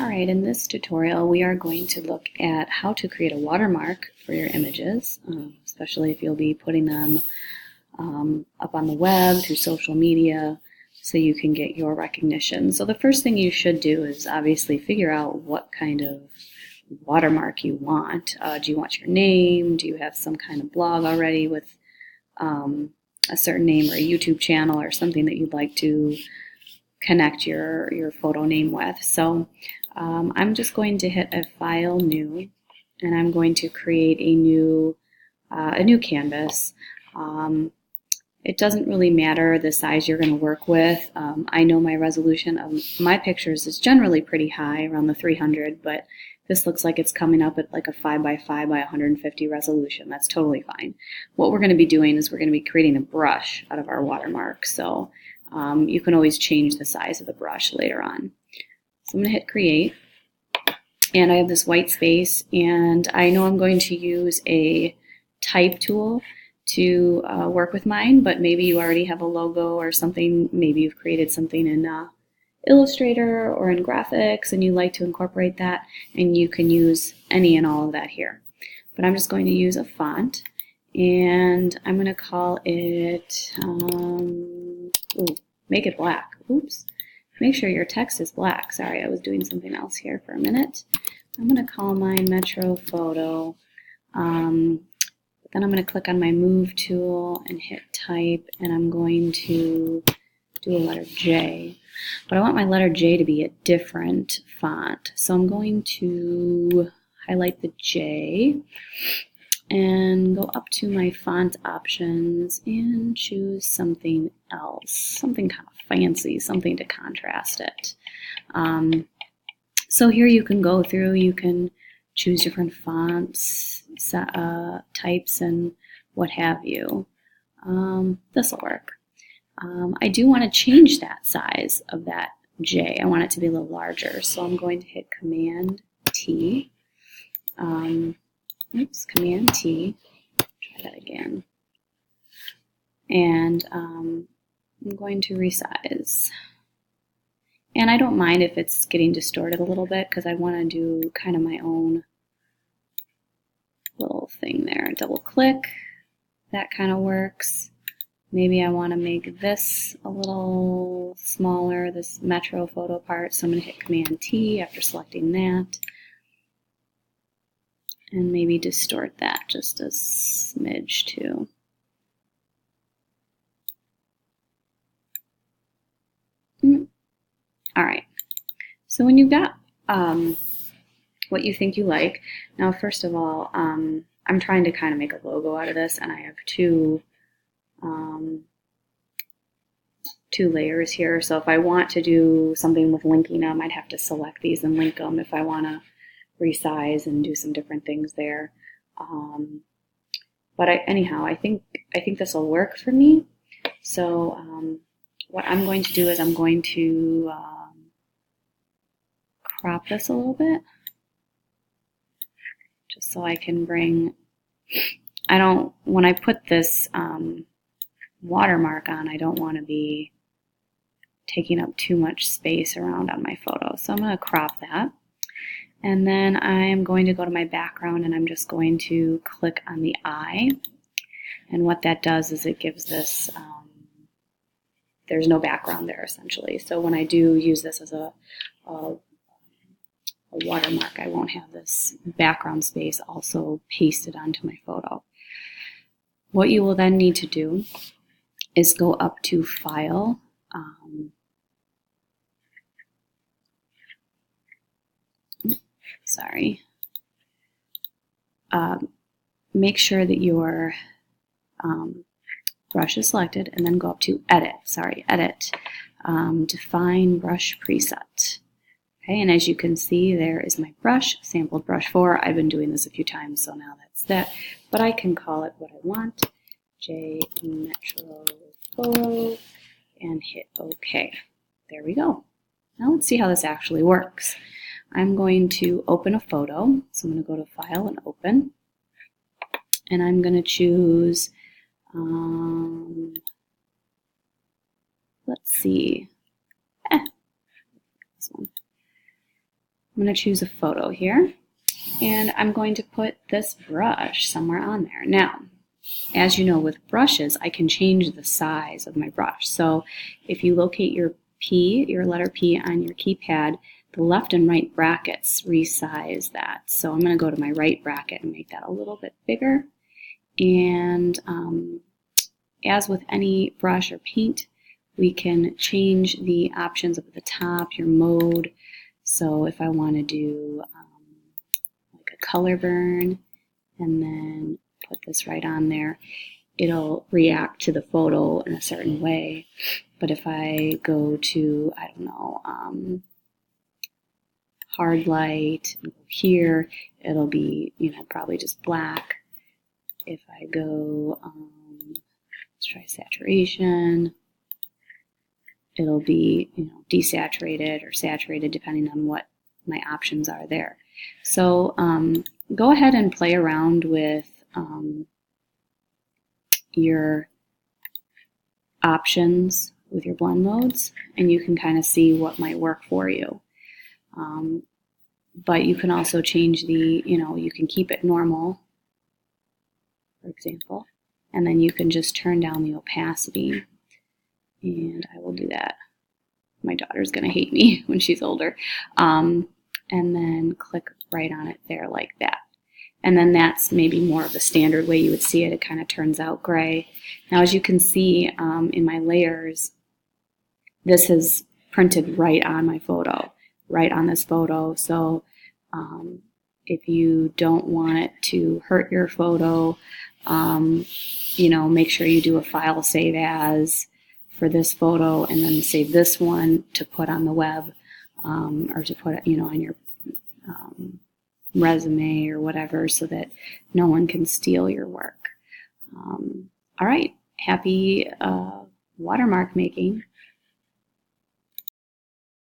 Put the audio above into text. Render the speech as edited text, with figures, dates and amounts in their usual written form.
Alright, in this tutorial we are going to look at how to create a watermark for your images, especially if you'll be putting them up on the web through social media so you can get your recognition. So the first thing you should do is obviously figure out what kind of watermark you want. Do you want your name? Do you have some kind of blog already with a certain name or a YouTube channel or something that you'd like to connect your photo name with? So I'm just going to hit a File, New, and I'm going to create a new canvas. It doesn't really matter the size you're going to work with. I know my resolution of my pictures is generally pretty high, around the 300, but this looks like it's coming up at like a 5x5 by 150 resolution. That's totally fine. What we're going to be doing is we're going to be creating a brush out of our watermark. So you can always change the size of the brush later on. So I'm going to hit Create, and I have this white space, and I know I'm going to use a type tool to work with mine, but maybe you already have a logo or something. Maybe you've created something in Illustrator or in graphics and you like to incorporate that, and you can use any and all of that here. But I'm just going to use a font, and I'm going to call it, make it black. Oops. Make sure your text is black. Sorry, I was doing something else here for a minute. I'm going to call mine Metro Photo. Then I'm going to click on my Move tool and hit Type, and I'm going to do a letter J. But I want my letter J to be a different font. So I'm going to highlight the J and go up to my font options and choose something else, something kind of fancy, something to contrast it. So here you can go through, you can choose different fonts, types, and what have you. This will work. I do want to change that size of that J. I want it to be a little larger, so I'm going to hit Command T. Command T. Try that again. And I'm going to resize. And I don't mind if it's getting distorted a little bit because I want to do kind of my own little thing there. Double click. That kind of works. Maybe I want to make this a little smaller, this Metro Photo part, so I'm going to hit Command T after selecting that. And maybe distort that just a smidge too. Alright, so when you've got what you think you like, now first of all, I'm trying to kind of make a logo out of this, and I have two layers here. So if I want to do something with linking them, I'd have to select these and link them if I want to resize and do some different things there. But anyhow, I think this will work for me. So what I'm going to do is I'm going to crop this a little bit, just so I can bring. When I put this watermark on, I don't want to be taking up too much space around on my photo. So I'm going to crop that. And then I'm going to go to my background, and I'm just going to click on the eye. And what that does is it gives this, there's no background there essentially. So when I do use this as a watermark, I won't have this background space also pasted onto my photo. What you will then need to do is go up to File, make sure that your brush is selected, and then go up to Edit, Define Brush Preset. Okay, and as you can see, there is my brush, sampled brush 4. I've been doing this a few times, so now that's that. But I can call it what I want, J Metro Photo, and hit OK. There we go. Now let's see how this actually works. I'm going to open a photo, so I'm going to go to File and Open, and I'm going to choose, let's see, this one. I'm going to choose a photo here, and I'm going to put this brush somewhere on there. Now, as you know, with brushes, I can change the size of my brush. So if you locate your P, your letter P on your keypad, the left and right brackets resize that. So I'm going to go to my right bracket and make that a little bit bigger. And as with any brush or paint, we can change the options up at the top, your mode. So if I want to do like a color burn and then put this right on there, it'll react to the photo in a certain way. But if I go to, I don't know, hard light here, it'll be, probably just black. If I go, let's try saturation, it'll be, desaturated or saturated depending on what my options are there. So go ahead and play around with your options with your blend modes, and you can kind of see what might work for you. But you can also change the, you can keep it normal, for example, and then you can just turn down the opacity, and I will do that. My daughter's going to hate me when she's older. And then click right on it there like that. And then that's maybe more of the standard way you would see it. It kind of turns out gray. Now, as you can see in my layers, this is printed right on my photo, right on this photo. So if you don't want it to hurt your photo, make sure you do a file save as for this photo, and then save this one to put on the web, or to put on your resume or whatever, so that no one can steal your work. All right, happy watermark making.